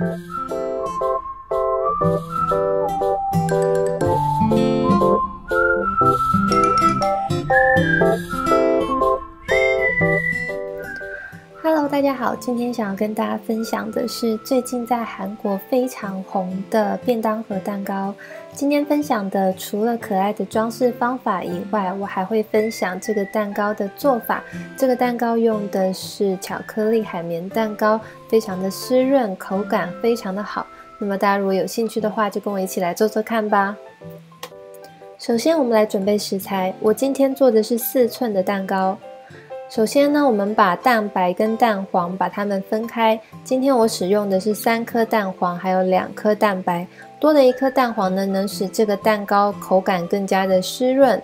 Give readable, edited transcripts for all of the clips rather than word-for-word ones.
Hello， 大家好，今天想要跟大家分享的是最近在韩国非常红的便当盒蛋糕。今天分享的除了可爱的装饰方法以外，我还会分享这个蛋糕的做法。这个蛋糕用的是巧克力海绵蛋糕，非常的湿润，口感非常的好。那么大家如果有兴趣的话，就跟我一起来做做看吧。首先我们来准备食材，我今天做的是4寸的蛋糕。首先呢，我们把蛋白跟蛋黄把它们分开。今天我使用的是3颗蛋黄，还有2颗蛋白。多的1颗蛋黄呢，能使这个蛋糕口感更加的湿润。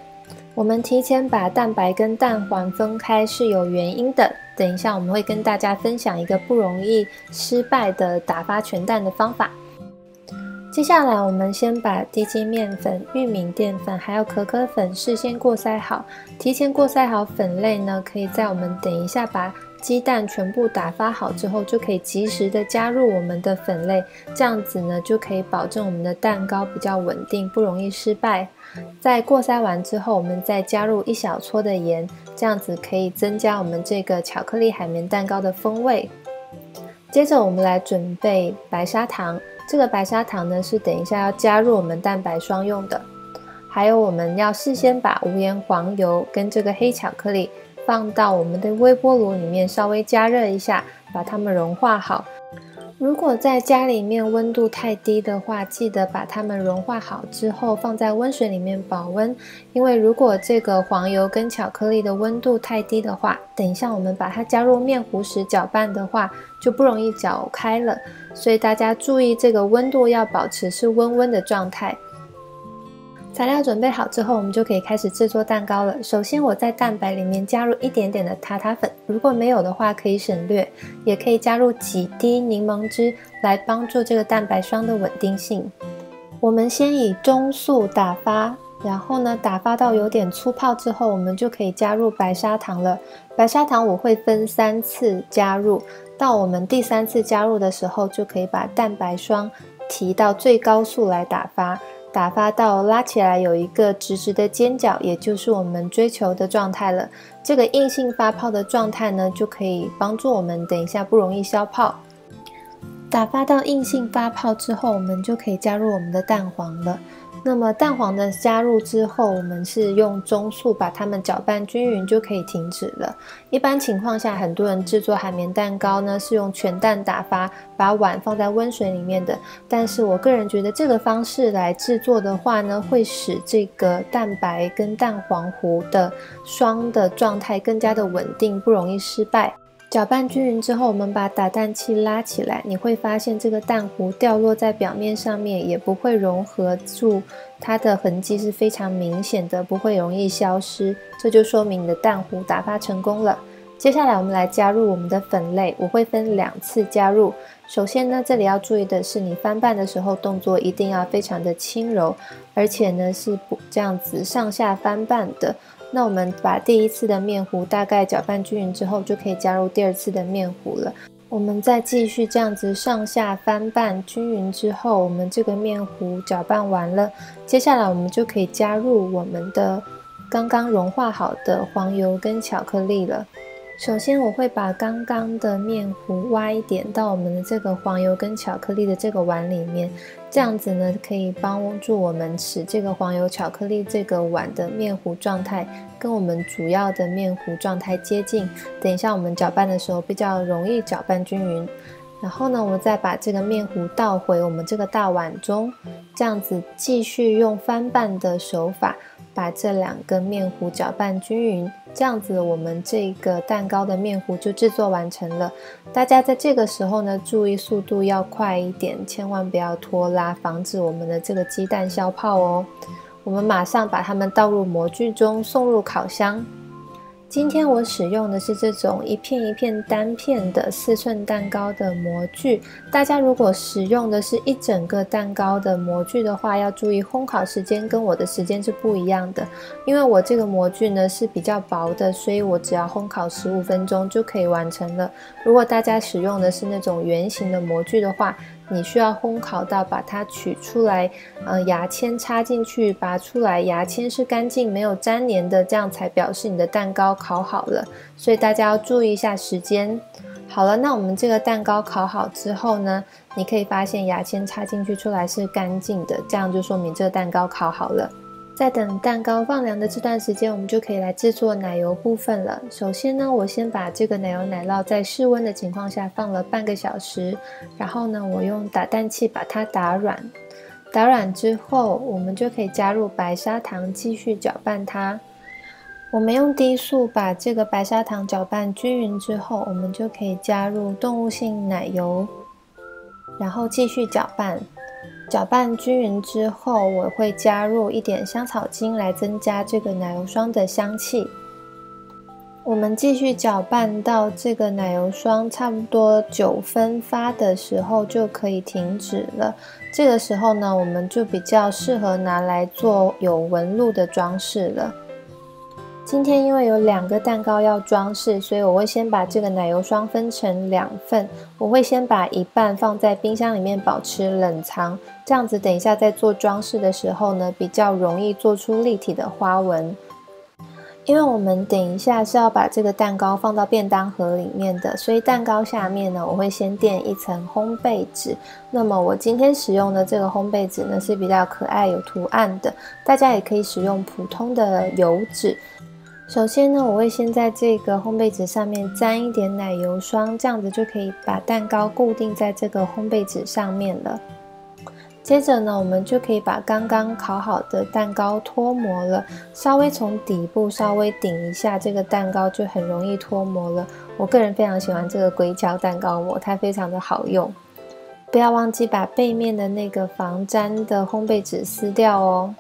我们提前把蛋白跟蛋黄分开是有原因的。等一下我们会跟大家分享一个不容易失败的打发全蛋的方法。接下来我们先把低筋面粉、玉米淀粉还有可可粉事先过筛好。提前过筛好粉类呢，可以在我们等一下把鸡蛋全部打发好之后，就可以及时的加入我们的粉类，这样子呢就可以保证我们的蛋糕比较稳定，不容易失败。在过筛完之后，我们再加入1小撮的盐，这样子可以增加我们这个巧克力海绵蛋糕的风味。接着我们来准备白砂糖。这个白砂糖呢是等一下要加入我们蛋白霜用的，还有我们要事先把无盐黄油跟这个黑巧克力放到我们的微波炉里面稍微加热一下，把它们融化好。如果在家里面温度太低的话，记得把它们融化好之后放在温水里面保温，因为如果这个黄油跟巧克力的温度太低的话，等一下我们把它加入面糊时搅拌的话就不容易搅开了，所以大家注意这个温度要保持是温温的状态。材料准备好之后，我们就可以开始制作蛋糕了。首先我在蛋白里面加入一点点的塔塔粉，如果没有的话可以省略，也可以加入几滴柠檬汁来帮助这个蛋白霜的稳定性。我们先以中速打发，然后呢打发到有点粗泡之后，我们就可以加入白砂糖了。白砂糖我会分3次加入，到我们第3次加入的时候，就可以把蛋白霜提到最高速来打发。打发到拉起来有一个直直的尖角，也就是我们追求的状态了。这个硬性发泡的状态呢，就可以帮助我们等一下不容易消泡。打发到硬性发泡之后，我们就可以加入我们的蛋黄了。那么蛋黄的加入之后，我们是用中速把它们搅拌均匀就可以停止了。一般情况下，很多人制作海绵蛋糕呢是用全蛋打发，把碗放在温水里面的。但是我个人觉得这个方式来制作的话呢，会使这个蛋白跟蛋黄糊的霜的状态更加的稳定，不容易失败。搅拌均匀之后，我们把打蛋器拉起来，你会发现这个蛋糊掉落在表面上面，也不会融合住，它的痕迹是非常明显的，不会容易消失，这就说明你的蛋糊打发成功了。接下来我们来加入我们的粉类，我会分2次加入。首先呢，这里要注意的是，你翻拌的时候动作一定要非常的轻柔，而且呢是不这样子上下翻拌的。那我们把第1次的面糊大概搅拌均匀之后，就可以加入第2次的面糊了。我们再继续这样子上下翻拌均匀之后，我们这个面糊搅拌完了，接下来我们就可以加入我们的刚刚融化好的黄油跟巧克力了。首先我会把刚刚的面糊挖一点到我们的这个黄油跟巧克力的这个碗里面，这样子呢可以帮助我们使这个黄油巧克力这个碗的面糊状态跟我们主要的面糊状态接近，等一下我们搅拌的时候比较容易搅拌均匀。然后呢，我们再把这个面糊倒回我们这个大碗中，这样子继续用翻拌的手法把这2个面糊搅拌均匀，这样子我们这个蛋糕的面糊就制作完成了。大家在这个时候呢，注意速度要快一点，千万不要拖拉，防止我们的这个鸡蛋消泡哦。我们马上把它们倒入模具中，送入烤箱。今天我使用的是这种一片一片单片的4寸蛋糕的模具，大家如果使用的是一整个蛋糕的模具的话，要注意烘烤时间跟我的时间是不一样的。因为我这个模具呢是比较薄的，所以我只要烘烤15分钟就可以完成了。如果大家使用的是那种圆形的模具的话，你需要烘烤到把它取出来，牙签插进去拔出来，牙签是干净没有粘连的，这样才表示你的蛋糕烤好了。所以大家要注意一下时间。好了，那我们这个蛋糕烤好之后呢，你可以发现牙签插进去出来是干净的，这样就说明这个蛋糕烤好了。在等蛋糕放凉的这段时间，我们就可以来制作奶油部分了。首先呢，我先把这个奶油奶酪在室温的情况下放了半个小时，然后呢，我用打蛋器把它打软。打软之后，我们就可以加入白砂糖继续搅拌它。我们用低速把这个白砂糖搅拌均匀之后，我们就可以加入动物性奶油，然后继续搅拌。搅拌均匀之后，我会加入一点香草精来增加这个奶油霜的香气。我们继续搅拌到这个奶油霜差不多9分发的时候就可以停止了。这个时候呢，我们就比较适合拿来做有纹路的装饰了。今天因为有2个蛋糕要装饰，所以我会先把这个奶油霜分成2份。我会先把一半放在冰箱里面保持冷藏，这样子等一下在做装饰的时候呢，比较容易做出立体的花纹。因为我们等一下是要把这个蛋糕放到便当盒里面的，所以蛋糕下面呢，我会先垫一层烘焙纸。那么我今天使用的这个烘焙纸呢，是比较可爱有图案的，大家也可以使用普通的油纸。首先呢，我会先在这个烘焙纸上面沾一点奶油霜，这样子就可以把蛋糕固定在这个烘焙纸上面了。接着呢，我们就可以把刚刚烤好的蛋糕脱模了，稍微从底部稍微顶一下，这个蛋糕就很容易脱模了。我个人非常喜欢这个硅胶蛋糕模，它非常的好用。不要忘记把背面的那个防粘的烘焙纸撕掉哦。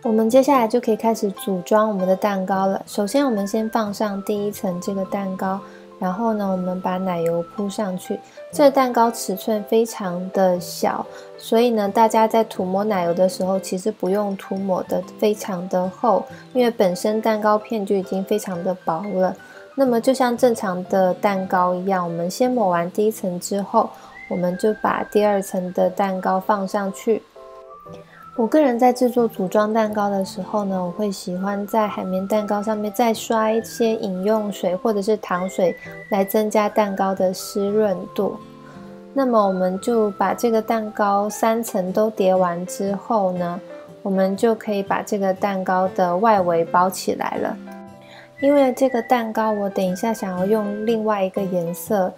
我们接下来就可以开始组装我们的蛋糕了。首先我们先放上第1层这个蛋糕，然后呢，我们把奶油铺上去。这个蛋糕尺寸非常的小，所以呢，大家在涂抹奶油的时候，其实不用涂抹的非常的厚，因为本身蛋糕片就已经非常的薄了。那么就像正常的蛋糕一样，我们先抹完第1层之后，我们就把第2层的蛋糕放上去。我个人在制作组装蛋糕的时候呢，我会喜欢在海绵蛋糕上面再刷一些饮用水或者是糖水，来增加蛋糕的湿润度。那么我们就把这个蛋糕3层都叠完之后呢，我们就可以把这个蛋糕的外围包起来了。因为这个蛋糕我等一下想要用另外一个颜色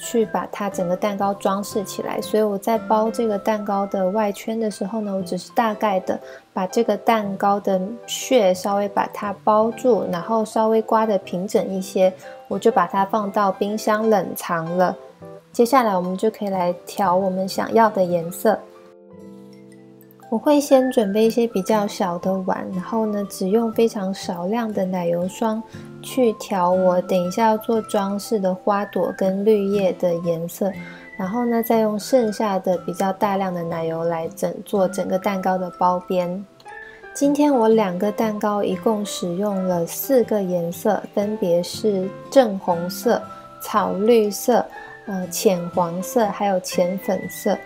去把它整个蛋糕装饰起来，所以我在包这个蛋糕的外圈的时候呢，我只是大概的把这个蛋糕的屑稍微把它包住，然后稍微刮得平整一些，我就把它放到冰箱冷藏了。接下来我们就可以来调我们想要的颜色。我会先准备一些比较小的碗，然后呢，只用非常少量的奶油霜去调我等一下要做装饰的花朵跟绿叶的颜色，然后呢，再用剩下的比较大量的奶油来做整个蛋糕的包边。今天我2个蛋糕一共使用了4个颜色，分别是正红色、草绿色、浅黄色还有浅粉色。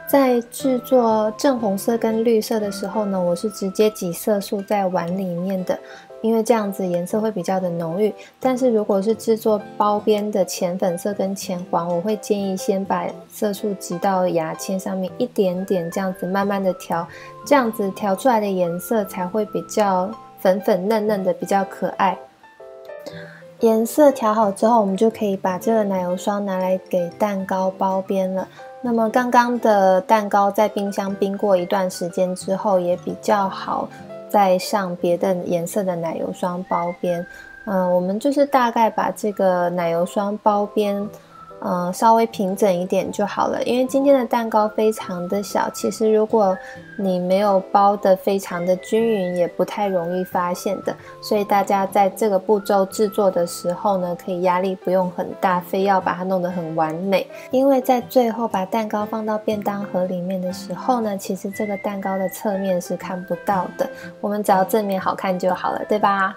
在制作正红色跟绿色的时候呢，我是直接挤色素在碗里面的，因为这样子颜色会比较的浓郁。但是如果是制作包边的浅粉色跟浅黄，我会建议先把色素挤到牙签上面一点点，这样子慢慢的调，这样子调出来的颜色才会比较粉粉嫩嫩的，比较可爱。颜色调好之后，我们就可以把这个奶油霜拿来给蛋糕包边了。那么刚刚的蛋糕在冰箱冰过一段时间之后，也比较好再上别的颜色的奶油霜包边。我们就是大概把这个奶油霜包边稍微平整一点就好了。因为今天的蛋糕非常的小，其实如果你没有包得非常的均匀，也不太容易发现的。所以大家在这个步骤制作的时候呢，可以压力不用很大，非要把它弄得很完美。因为在最后把蛋糕放到便当盒里面的时候呢，其实这个蛋糕的侧面是看不到的，我们只要正面好看就好了，对吧？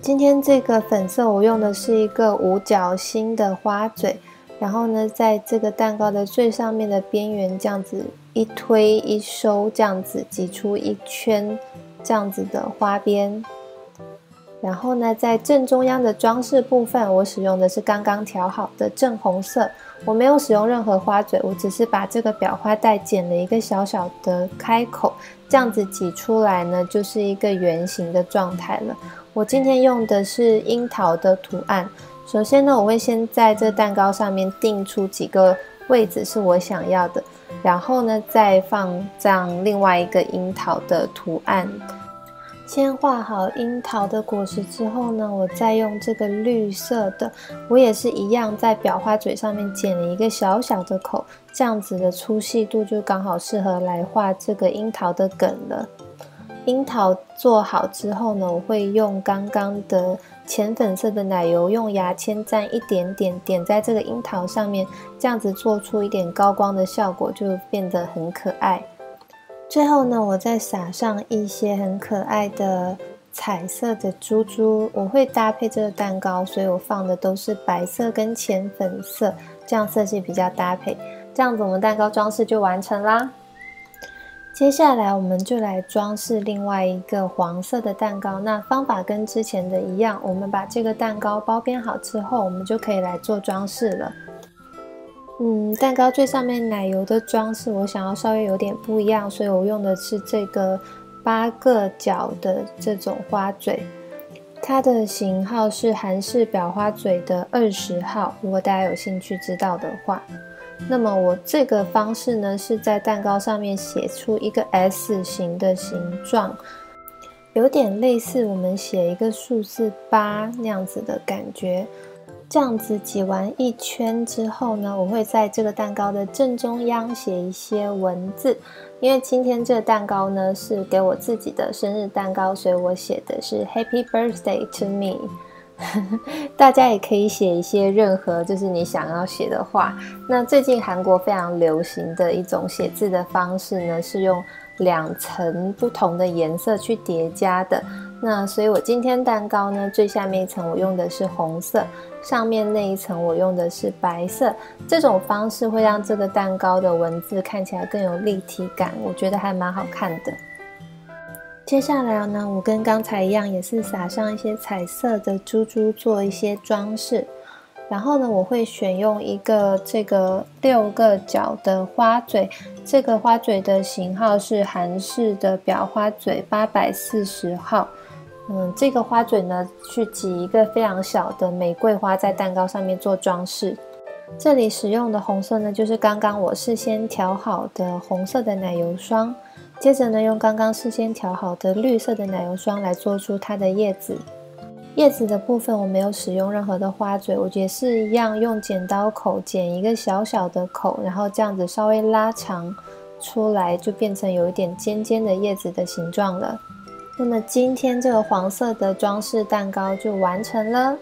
今天这个粉色我用的是一个五角星的花嘴，然后呢，在这个蛋糕的最上面的边缘这样子一推一收，这样子挤出一圈这样子的花边。然后呢，在正中央的装饰部分，我使用的是刚刚调好的正红色，我没有使用任何花嘴，我只是把这个裱花带剪了一个小小的开口，这样子挤出来呢，就是一个圆形的状态了。我今天用的是樱桃的图案，首先呢，我会先在这蛋糕上面定出几个位置是我想要的，然后呢，再放上另外一个樱桃的图案。先画好樱桃的果实之后呢，我再用这个绿色的，我也是一样在裱花嘴上面剪了一个小小的口，这样子的粗细度就刚好适合来画这个樱桃的梗了。樱桃做好之后呢，我会用刚刚的浅粉色的奶油，用牙签蘸一点点点在这个樱桃上面，这样子做出一点高光的效果，就变得很可爱。最后呢，我再撒上一些很可爱的彩色的珠珠，我会搭配这个蛋糕，所以我放的都是白色跟浅粉色，这样色系比较搭配。这样子我们蛋糕装饰就完成啦。接下来我们就来装饰另外一个黄色的蛋糕，那方法跟之前的一样，我们把这个蛋糕包边好之后，我们就可以来做装饰了。蛋糕最上面奶油的装饰我想要稍微有点不一样，所以我用的是这个8个角的这种花嘴，它的型号是韩式裱花嘴的20号，如果大家有兴趣知道的话。那么我这个方式呢，是在蛋糕上面写出一个 S 型的形状，有点类似我们写一个数字8那样子的感觉。这样子挤完一圈之后呢，我会在这个蛋糕的正中央写一些文字，因为今天这个蛋糕呢是给我自己的生日蛋糕，所以我写的是 Happy Birthday to me 大家也可以写一些任何就是你想要写的话。那最近韩国非常流行的一种写字的方式呢，是用2层不同的颜色去叠加的。那所以我今天蛋糕呢，最下面一层我用的是红色，上面那一层我用的是白色，这种方式会让这个蛋糕的文字看起来更有立体感，我觉得还蛮好看的。接下来呢，我跟刚才一样，也是撒上一些彩色的珠珠做一些装饰。然后呢，我会选用一个这个6个角的花嘴，这个花嘴的型号是韩式的裱花嘴840号。这个花嘴呢，去挤一个非常小的玫瑰花在蛋糕上面做装饰。这里使用的红色呢，就是刚刚我事先调好的红色的奶油霜。接着呢，用刚刚事先调好的绿色的奶油霜来做出它的叶子。叶子的部分我没有使用任何的花嘴，我也是一样用剪刀口剪一个小小的口，然后这样子稍微拉长出来，就变成有一点尖尖的叶子的形状了。那么今天这个黄色的装饰蛋糕就完成了，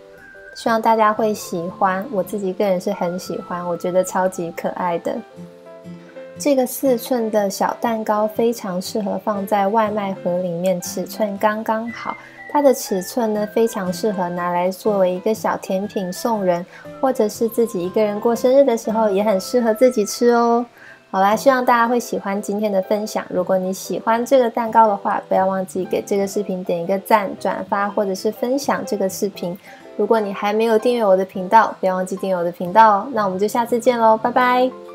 希望大家会喜欢，我自己个人是很喜欢，我觉得超级可爱的。这个4寸的小蛋糕非常适合放在外卖盒里面，尺寸刚刚好。它的尺寸呢，非常适合拿来作为一个小甜品送人，或者是自己一个人过生日的时候，也很适合自己吃哦。好啦，希望大家会喜欢今天的分享。如果你喜欢这个蛋糕的话，不要忘记给这个视频点一个赞、转发或者是分享这个视频。如果你还没有订阅我的频道，不要忘记订阅我的频道哦。那我们就下次见咯，拜拜。